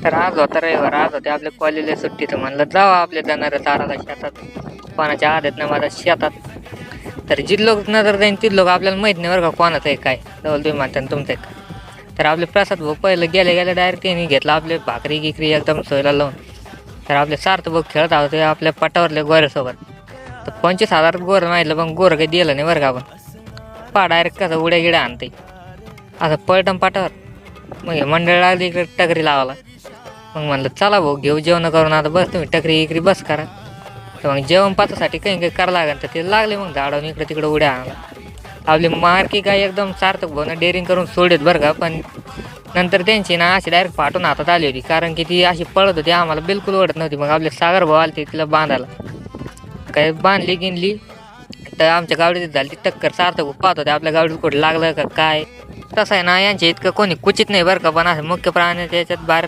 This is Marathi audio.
तर आज होता रविवार, आज होते आपल्या कॉलेजला सुट्टी, तर म्हणलं जावं आपल्या जाणाऱ्या ताराला शेतात, कोणाच्या आदत ना माझ्या शेतात. तर जी लोक नजर जाईन ती लोक आपल्याला माहीत नाही बरं का कोणाचं आहे काय, जवळ तुम्ही म्हणता तुमचं आहे काय. तर आपले प्रसाद भाऊ पहिलं गेले गेले डायरेक्ट त्यांनी घेतला आपले भाकरी गिकरी एकदम सोयला लावून. तर आपले सार्थ भाऊ खेळत होते आपल्या पटावरल्या गोऱ्यासोबत. तर 25,000 गोरं माहितलं, पण गोरं काही दिलं नाही बरं का आपण. डायरेक्ट कसं उड्या गिड्या आणते असं पळटम पाटावर. मग हे मंडळ लागली इकडे टकरी लावायला. मग म्हणलं चला भाऊ घेऊ जेवण करून, आता बस तुम्ही टकरी इकरी बस करा. तर मग जेवण पाचासाठी काही काही करावं लागेल, तर ते लागले मग झाडावून इकडे तिकडे उड्या आणायला. आपली मारकी काय एकदम सार्थक भाऊनं डेअरिंग करून सोडेत बरं का, पण नंतर त्यांची ना अशी डायरेक्ट फाटून हातात आली होती, कारण की ती अशी पळत होती आम्हाला बिलकुल ओढत नव्हती. मग आपले सागर भाऊ आले तिला बांधायला, काय बांधली गिनली तर आमच्या गावडीत झाली ती टक्कर. सार्थक भाऊ पाहत होते आपल्या गावडीत कुठं लागलं का काय. तसं आहे ना, यांच्या इतकं कोणी कुचित नाही बरं का, पण असं मुख्य प्राण्याच्या याच्यात भारत